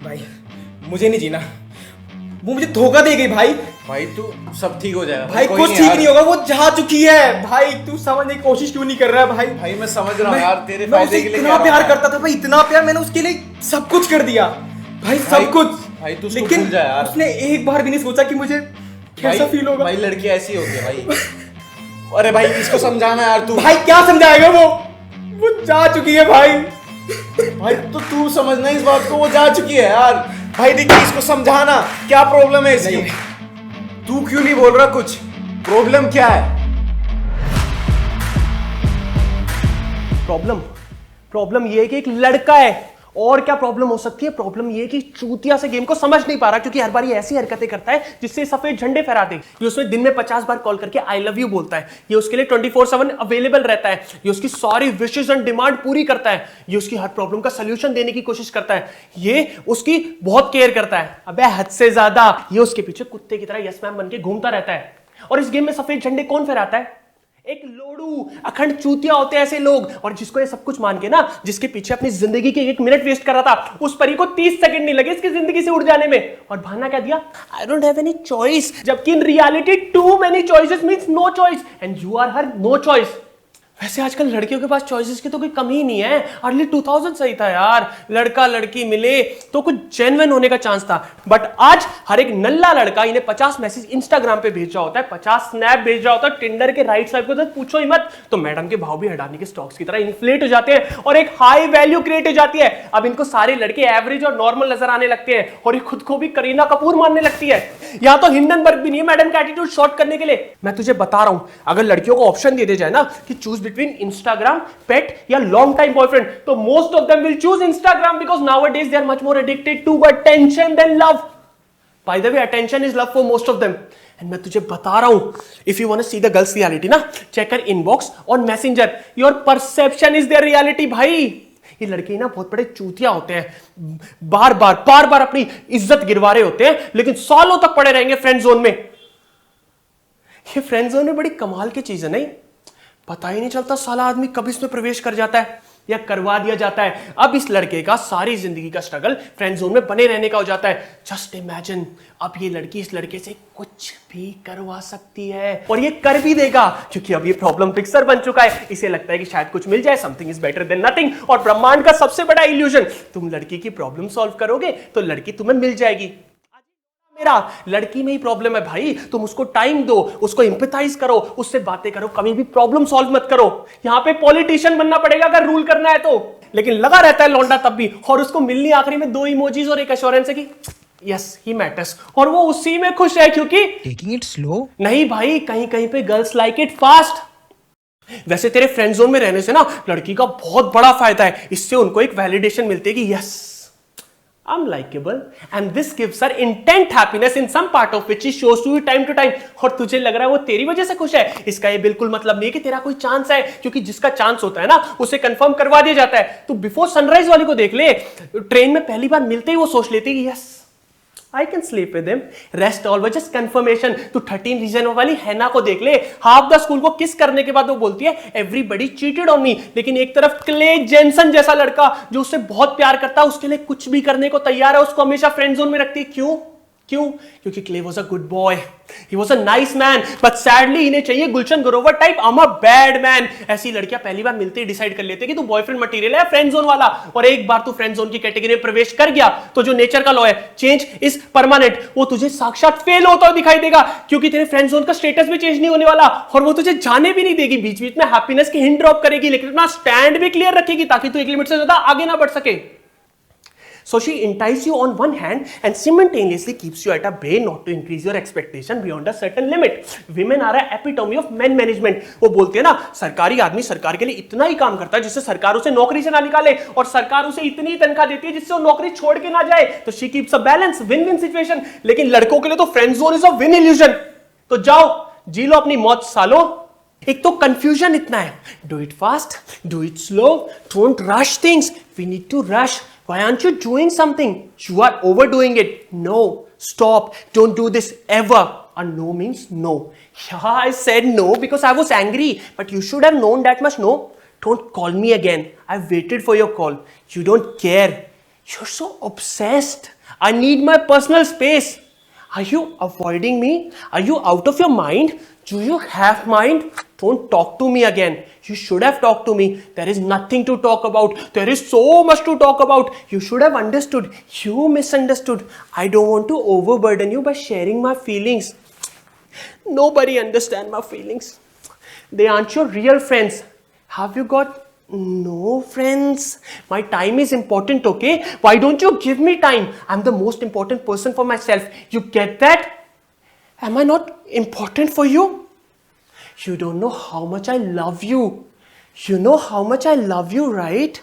भाई मुझे नहीं जीना, वो मुझे धोखा दे गई भाई। भाई तू सब ठीक हो जाएगा भाई कुछ ठीक नहीं होगा, वो जा चुकी है भाई। तू समझने की कोशिश क्यों नहीं कर रहा है भाई? भाई मैं समझ रहा हूँ यार, तेरे मैं फायदे उसे के लिए इतना प्यार करता था भाई, इतना प्यार, मैंने उसके लिए सब कुछ कर दिया भाई, सब कुछ। भाई तू उसको लेकिन भूल जा यार। उसने एक बार भी नहीं सोचा कि मुझे कैसा फील होगा। भाई लड़की ऐसी होती है भाई। अरे भाई इसको समझाना यार तू। भाई क्या समझाएगा वो जा चुकी है भाई। भाई तो तू समझना इस बात को, वो जा चुकी है यार। भाई देखिए इसको समझाना, क्या प्रॉब्लम है इसकी? तू क्यों नहीं बोल रहा कुछ? प्रॉब्लम क्या है? प्रॉब्लम ये है कि एक लड़का है, और क्या प्रॉब्लम हो सकती है? प्रॉब्लम ये है कि चूतिया से गेम को समझ नहीं पा रहा, क्योंकि हर बार ये ऐसी हरकतें करता है जिससे सफेद झंडे फहरा दे। ये उसमें दिन में 50 बार कॉल करके आई लव यू बोलता है, ये उसके लिए 24/7 अवेलेबल रहता है, ये उसकी सारी विशेस एंड डिमांड पूरी करता है, ये उसकी हर प्रॉब्लम का सोल्यूशन देने की कोशिश करता है, ये उसकी बहुत केयर करता है। अबे हद से ज्यादा ये उसके पीछे कुत्ते की तरह यस मैम बन के घूमता रहता है। और इस गेम में सफेद झंडे कौन फहराता है? एक लोड़ू अखंड चूतिया होते हैं ऐसे लोग, और जिसको ये सब कुछ मान के ना, जिसके पीछे अपनी जिंदगी के 1 मिनट वेस्ट कर रहा था, उस परी को 30 सेकंड नहीं लगे इसकी जिंदगी से उड़ जाने में। और बहाना क्या दिया? I don't have any choice, जबकि in reality too many choices means no choice, and you are her no choice. वैसे आजकल लड़कियों के पास चॉइसेस की तो कोई कमी ही नहीं है। अर्ली 2000 सही था यार, लड़का लड़की मिले तो कुछ जेन्युइन होने का चांस था। बट आज हर एक नल्ला लड़का इन्हें 50 मैसेज इंस्टाग्राम पे भेज रहा होता है, 50 स्नैप भेज रहा होता है, टिंडर के राइट स्वाइप को तो पूछो ही मत। तो मैडम के भाव भी अडानी के स्टॉक्स की तरह इन्फ्लेट हो जाते हैं और एक हाई वैल्यू क्रिएट हो जाती है। अब इनको सारे लड़के एवरेज और नॉर्मल नजर आने लगते हैं, और ये खुद को भी करीना कपूर मानने लगती है। यहां तो हिंडनबर्ग भी नहीं है मैडम का एटीट्यूड शॉर्ट करने के लिए। मैं तुझे बता रहा हूं, अगर लड़कियों को ऑप्शन दे दिया जाए ना कि चूज बिटवीन इंस्टाग्राम, पेट या लॉन्ग टाइम बॉयफ्रेंड, तो most of them will choose Instagram, because nowadays they are much more addicted to attention than love. By the way, attention is love for most of them. And मैं तुझे बता रहा हूं, if you want to see the girls reality ना, check कर inbox और messenger, your perception is their reality. भाई ये लड़के ना बहुत बड़े चूतिया होते हैं, बार बार अपनी इज्जत गिरवा रहे होते हैं, लेकिन सालों तक पड़े रहेंगे फ्रेंड जोन में। ये फ्रेंड जोन में बड़ी कमाल की चीज है, नहीं? पता ही नहीं चलता साला आदमी कब इसमें प्रवेश कर जाता है या करवा दिया जाता है। अब इस लड़के का सारी जिंदगी का स्ट्रगल फ्रेंड जोन में बने रहने का हो जाता है। जस्ट इमेजिन, अब ये लड़की इस लड़के से कुछ भी करवा सकती है, और ये कर भी देगा, क्योंकि अब ये प्रॉब्लम फिक्सर बन चुका है। इसे लगता है कि शायद कुछ मिल जाए, something is better than nothing. और ब्रह्मांड का सबसे बड़ा इल्यूजन, तुम लड़की की प्रॉब्लम सॉल्व करोगे तो लड़की तुम्हें मिल जाएगी। मेरा लड़की में ही प्रॉब्लम है भाई, तुम उसको टाइम दो, उसको इंपैथाइज करो, उससे बातें करो, कभी भी प्रॉब्लम सॉल्व मत करो। यहां पे पॉलिटिशियन बनना पड़ेगा अगर रूल करना है तो। लेकिन लगा रहता है लौंडा तब भी, और उसको मिलनी आखिरी में 2 इमोजीज और एक एश्योरेंस है कि यस ही मैटर्स, और वो उसी में खुश है, क्योंकि टेकिंग इट स्लो। नहीं भाई, कहीं कहीं पे गर्ल्स लाइक इट फास्ट। वैसे तेरे फ्रेंड जोन में रहने से ना लड़की का बहुत बड़ा फायदा है, इससे उनको एक वैलिडेशन मिलती है कि yes I'm likable and this gives her intense happiness in some part of which she shows to you time to time। और तुझे लग रहा है वो तेरी वजह से खुश है, इसका ये बिल्कुल मतलब नहीं है कि तेरा कोई चांस है, क्योंकि जिसका चांस होता है ना उसे कंफर्म करवा दिया जाता है। तो बिफोर सनराइज वाली को देख ले, ट्रेन में पहली बार मिलते ही वो सोच लेती है yes I can sleep with him, rest all was just confirmation। तू 13 रीजन वाली हैना को देख ले, हाफ द स्कूल को किस करने के बाद वो बोलती है एवरीबडी चीटेड ऑन मी, लेकिन एक तरफ क्ले जेनसन जैसा लड़का जो उससे बहुत प्यार करता है, उसके लिए कुछ भी करने को तैयार है, उसको हमेशा फ्रेंड जोन में रखती है। क्यों? क्योंकि Clay was a good boy, he was a nice man, but sadly इन्हें चाहिए Gulshan Grover type I am a bad man. ऐसी लड़कियां पहली बार मिलते ही डिसाइड कर लेते कि तू बॉयफ्रेंड मटेरियल है, फ्रेंड जोन वाला। और एक बार तू फ्रेंड जोन की कैटेगरी में प्रवेश कर गया तो जो नेचर का लॉ है, चेंज इज परमानेंट, वो तुझे साक्षात फेल होता हुआ दिखाई देगा, क्योंकि तेरे फ्रेंड जोन का स्टेटस भी चेंज नहीं होने वाला, और वो तुझे जाने भी नहीं देगी। बीच बीच में हैप्पीनेस की हिंट ड्रॉप करेगी, लेकिन अपना स्टैंड भी क्लियर रखेगी ताकि तू एक लिमिट से ज्यादा आगे ना बढ़ सके। So she entices you on one hand and simultaneously keeps you at a bay not to increase your expectation beyond a certain limit। Women are a epitome of men management। वो बोलते हैं ना, सरकारी आदमी सरकार के लिए इतना ही काम करता है जिससे सरकार उसे नौकरी से ना निकाले, और सरकार उसे इतनी तनख्वाह देती है जिससे वो नौकरी छोड़ के ना जाए। तो she keeps a balance, win-win situation। लेकिन लड़कों के लिए तो friend zone is a win illusion. तो जाओ जी लो अपनी मौत सालो। एक तो कंफ्यूजन इतना है, do it fast, do it slow, don't rush things, we need to rush. Why aren't you doing something? You are overdoing it. No, stop, don't do this ever। A no means no. Yeah, I said no because I was angry, but you should have known that much no। Don't call me again. I waited for your call. You don't care. You're so obsessed. I need my personal space. Are you avoiding me? Are you out of your mind? Do you have mind? Don't talk to me again. You should have talked to me. There is nothing to talk about. There is so much to talk about. You should have understood. You misunderstood. I don't want to overburden you by sharing my feelings. Nobody understands my feelings. They aren't your real friends. Have you got no friends? My time is important, okay? Why don't you give me time? I'm the most important person for myself. You get that? Am I not important for you? You don't know how much I love you. You know how much I love you, right?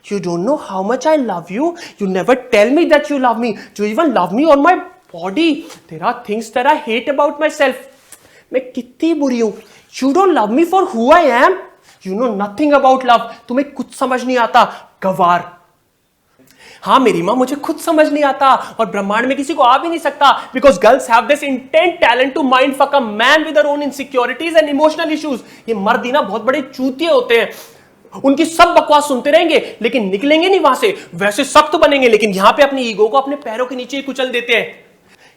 You don't know how much I love you. You never tell me that you love me. You even love me on my body. There are things that I hate about myself. मैं कितनी बुरी हूं. You don't love me for who I am. You know nothing about love. तुम्हें कुछ समझ नहीं आता. गवार. हाँ मेरी माँ, मुझे खुद समझ नहीं आता और ब्रह्मांड में किसी को आ भी नहीं सकता. Because girls have this intent talent to mind fuck a man with their own insecurities and emotional issues. ये मर्द ही ना बहुत बड़े चूतिए होते हैं. उनकी सब बकवास सुनते रहेंगे लेकिन निकलेंगे नहीं वहां से. वैसे सख्त बनेंगे लेकिन यहां पे अपनी ईगो को अपने पैरों के नीचे ही कुचल देते हैं.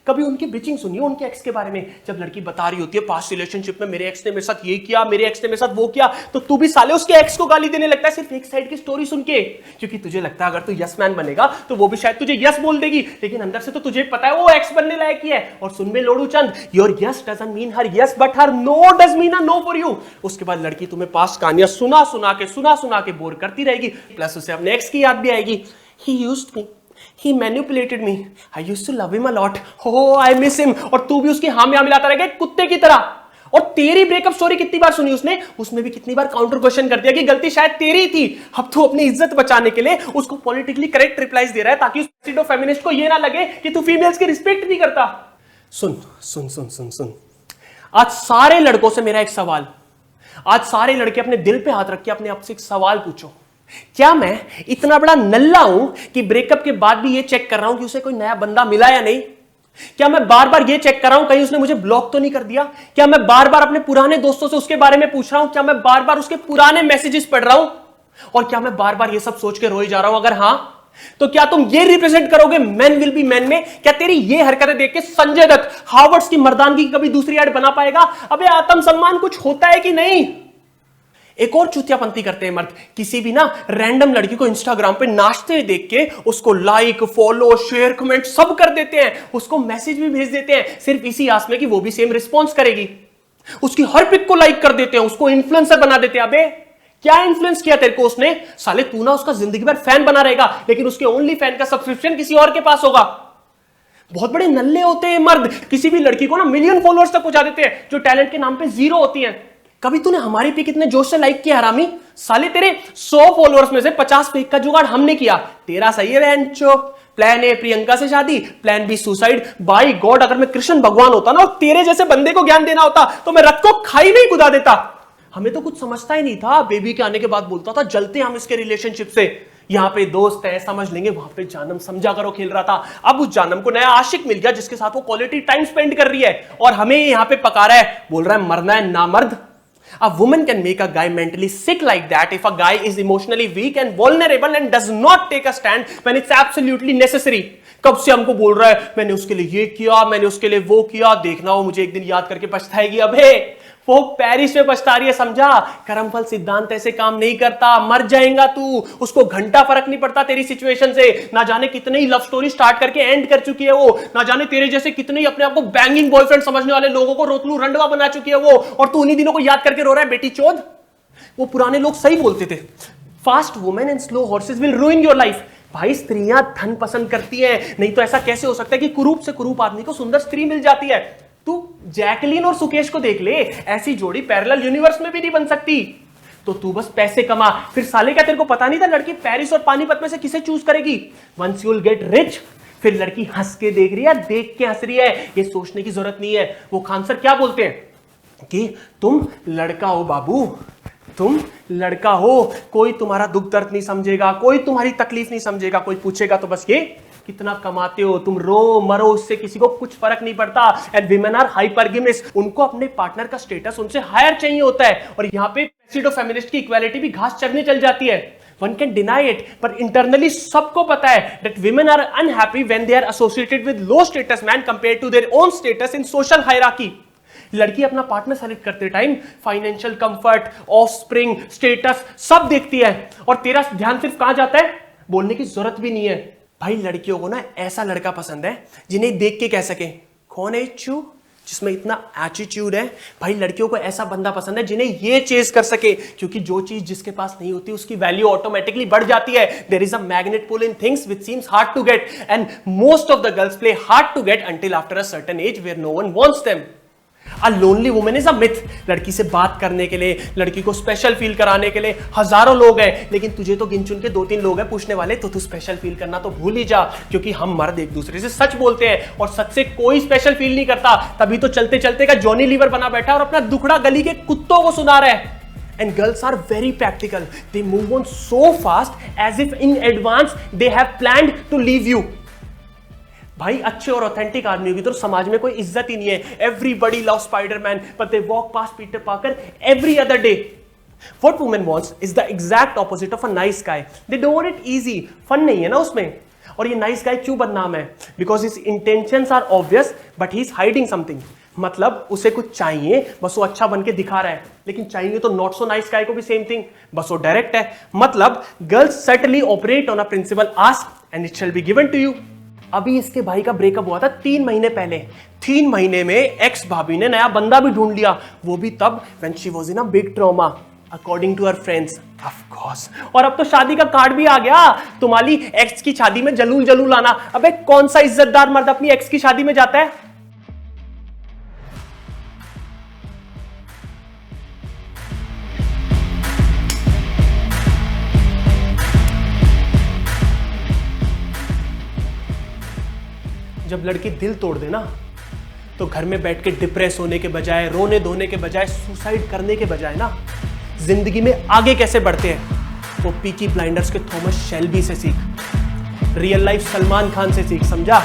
कभी उनकी बिचिंग सुनिए उनके एक्स के बारे में. जब लड़की बता रही होती है पास्ट रिलेशनशिप में मेरे एक्स ने मेरे साथ ये किया, मेरे एक्स ने मेरे साथ वो किया, तो तू भी साले उसके एक्स को गाली देने लगता है सिर्फ एक साइड की स्टोरी सुन के. क्योंकि तुझे लगता है अगर तू यस मैन बनेगा तो वो भी शायद तुझे यस बोल देगी, लेकिन अंदर से तो तुझे पता है वो एक्स बनने लायक ही है. और सुन में लोड़ू चंद, your yes doesn't mean her yes but her no does mean a no for you. उसके बाद लड़की तुम्हें पास्ट कहानियां सुना सुना के बोर करती रहेगी, प्लस उसे अपने एक्स की याद भी आएगी. ही used me, He manipulated me. I used to love him a lot. Oh, I miss him. और तू भी उसकी हाँ में हाँ मिलाता रहेगा कुत्ते की तरह. और तेरी ब्रेकअप स्टोरी कितनी बार सुनी उसने, उसमें भी कितनी बार काउंटर क्वेश्चन कर दिया कि गलती शायद तेरी थी. अब तू अपनी इज्जत बचाने के लिए उसको पॉलिटिकली करेक्ट रिप्लाईज दे रहा है ताकि उस फेमिनिस्ट को ये ना लगे कि तू फीमेल्स की रिस्पेक्ट नहीं करता. सुन सुन सुन सुन सुन, आज सारे लड़कों से मेरा एक सवाल. आज सारे लड़के अपने दिल पे हाथ रख के अपने आप से एक सवाल पूछो. क्या मैं इतना बड़ा नल्ला हूं कि ब्रेकअप के बाद भी ये चेक कर रहा हूं कि उसे कोई नया बंदा मिला या नहीं? क्या मैं बार बार ये चेक कर रहा हूं कहीं उसने मुझे ब्लॉक तो नहीं कर दिया? क्या मैं बार बार अपने पुराने दोस्तों से उसके बारे में पूछ रहा हूं? क्या मैं बार बार उसके पुराने मैसेजेस पढ़ रहा हूं? और क्या मैं बार बार ये सब सोच के रोई जा रहा हूं? अगर हां तो क्या तुम ये रिप्रेजेंट करोगे मैन विल बी मैन में? क्या तेरी ये हरकतें देख के संजय दत्त हार्वर्ड्स की मर्दानगी की कभी दूसरी ऐड बना पाएगा? अबे आत्मसम्मान कुछ होता है कि नहीं? एक और चूतियापंती करते हैं मर्द. किसी भी ना रैंडम लड़की को इंस्टाग्राम पे नाचते हुए देख के उसको लाइक, फॉलो, शेयर, कमेंट सब कर देते हैं. उसको मैसेज भी भेज देते हैं सिर्फ इसी आस में कि वो भी सेम रिस्पॉन्स करेगी. उसकी हर पिक को लाइक कर देते हैं, उसको इन्फ्लुएंसर बना देते हैं. अबे क्या इन्फ्लुएंस किया तेरे को उसने? साले तू ना उसका जिंदगी भर फैन बना रहेगा लेकिन उसके ओनली फैन का सब्सक्रिप्शन किसी और के पास होगा. बहुत बड़े नल्ले होते हैं मर्द. किसी भी लड़की को ना मिलियन फॉलोअर्स तक पहुंचा देते हैं जो टैलेंट के नाम पे जीरो होती हैं. कभी तूने हमारी पिक इतने जोश से लाइक किया हरामी? साले तेरे 100 फॉलोअर्स में से 50 पिक का जुगाड़ हमने किया. तेरा सही है बहनचो. प्लान ए प्रियंका से शादी, plan B suicide. By God अगर मैं कृष्ण भगवान होता ना और तेरे जैसे बंदे को ज्ञान देना होता तो मैं रथ को खाई में ही कुदा देता. हमें तो कुछ समझता ही नहीं था. बेबी के आने के बाद बोलता था जलते हम इसके रिलेशनशिप से. यहाँ पे दोस्त है समझ लेंगे, वहां पे जानम समझा करो खेल रहा था. अब उस जानम को नया आशिक मिल गया जिसके साथ वो क्वालिटी टाइम स्पेंड कर रही है और हमें यहाँ पे पका रहा है. बोल रहा है मरना है ना मर्द. A woman can make a guy mentally sick like that if a guy is emotionally weak and vulnerable and does not take a stand when it's absolutely necessary. कब से हमको बोल रहा है मैंने उसके लिए ये किया, मैंने उसके लिए वो किया, देखना वो मुझे एक दिन याद करके पछताएगी. अबे वो पेरिस में पछता रही है समझा. कर्मफल सिद्धांत ऐसे काम नहीं करता. मर जाएगा तू, उसको घंटा फर्क नहीं पड़ता तेरी सिचुएशन से. ना जाने कितने ही लव स्टोरी स्टार्ट करके एंड कर चुकी है वो. ना जाने तेरे जैसे कितने ही अपने आप को बैंगिंग बॉयफ्रेंड समझने वाले लोगों को रोतलू रंडवा बना चुकी है वो. और तू उन्हीं दिनों को याद करके रो रहा है बेटी चोद. वो पुराने लोग सही बोलते थे, fast women and slow horses will रूइन your life. भाई स्त्रियां धन पसंद करती है, नहीं तो ऐसा कैसे हो सकता है कि कुरूप से कुरूप आदमी को सुंदर स्त्री मिल जाती है. तू जैकलीन और सुकेश को देख ले, ऐसी जोड़ी पैरेलल यूनिवर्स में भी नहीं बन सकती. तो तू बस पैसे कमा. फिर साले क्या तेरे को पता नहीं था लड़की पेरिस और पानीपत में से किसे चूज करेगी? Once you will get rich, फिर लड़की हंस के देख रही है, देख के हंस रही है, ये सोचने की जरूरत नहीं है. वो खान सर क्या बोलते हैं कि तुम लड़का हो बाबू, तुम लड़का हो, कोई तुम्हारा दुख दर्द नहीं समझेगा, कोई तुम्हारी तकलीफ नहीं समझेगा. कोई पूछेगा तो बस ये कितना कमाते हो, तुम रो मरो, उससे किसी को कुछ फर्क नहीं पड़ता. And women are hypergamous. उनको अपने पार्टनर का स्टेटस उनसे हायर चाहिए होता है. और यहाँ पे फेमिनिस्ट की इक्वालिटी भी घास चरने चल जाती है. One can deny it, but internally सबको पता है that women are unhappy when they are associated with low status man compared to their own status in social hierarchy. लड़की अपना पार्टनर सेलेक्ट करते time financial comfort, offspring, status सब देखती है और तेरा ध्यान सिर्फ कहां जाता है? बोलने की जरूरत भी नहीं है। भाई लड़कियों को ना ऐसा लड़का पसंद है जिन्हें देख के कह सके कौन है चू, जिसमें इतना एटीट्यूड है। भाई लड़कियों को ऐसा बंदा पसंद है जिन्हें ये चेज कर सके, क्योंकि जो चीज जिसके पास नहीं होती उसकी वैल्यू ऑटोमेटिकली बढ़ जाती है। There is a magnet pull in things which seems hard to get and most of the girls play hard to get until after a certain age where no one wants them. A lonely woman is a myth। लड़की से बात करने के लिए, लड़की को special feel कराने के लिए हजारों लोग हैं, लेकिन तुझे तो गिन चुन के 2-3 लोग हैं पूछने वाले, तो तू स्पेशल फील करना तो भूल ही जा, क्योंकि हम मर्द एक दूसरे से सच बोलते हैं और सच से कोई स्पेशल फील नहीं करता। तभी तो चलते चलते का जॉनी लीवर बना बैठा और अपना दुखड़ा गली के कुत्तों को सुना रहा है। And girls are very practical. They move on so fast as if in advance they have planned to leave you. भाई अच्छे और ऑथेंटिक आदमियों की तो समाज में कोई इज्जत ही नहीं है। Everybody love Spiderman but they walk past Peter Parker every other day. What women wants is the exact opposite of a nice guy. They don't want it easy, fun नहीं है ना उसमें। और ये नाइस गाय क्यों बदनाम है? Because his intentions are obvious but he is hiding something. मतलब उसे कुछ चाहिए, बस वो अच्छा बन के दिखा रहा है, लेकिन चाहिए तो नॉट सो नाइस गाय को भी सेम थिंग, बस वो डायरेक्ट है। मतलब girls certainly operate on a principle ask and it shall be given to you. अभी इसके भाई का ब्रेकअप हुआ था 3 महीने पहले। 3 महीने में एक्स भाभी ने नया बंदा भी ढूंढ लिया, वो भी तब when she was in a big trauma according to her friends of course. और अब तो शादी का कार्ड भी आ गया। तुम्हारी एक्स की शादी में जलूल जलूल आना। अबे कौन सा इज्जतदार मर्द अपनी एक्स की शादी में जाता है? जब लड़की दिल तोड़ दे ना, तो घर में बैठ के डिप्रेस होने के बजाय, रोने धोने के बजाय, सुसाइड करने के बजाय ना, जिंदगी में आगे कैसे बढ़ते हैं वो पीकी ब्लाइंडर्स के थॉमस शेल्बी से सीख, रियल लाइफ सलमान खान से सीख, समझा?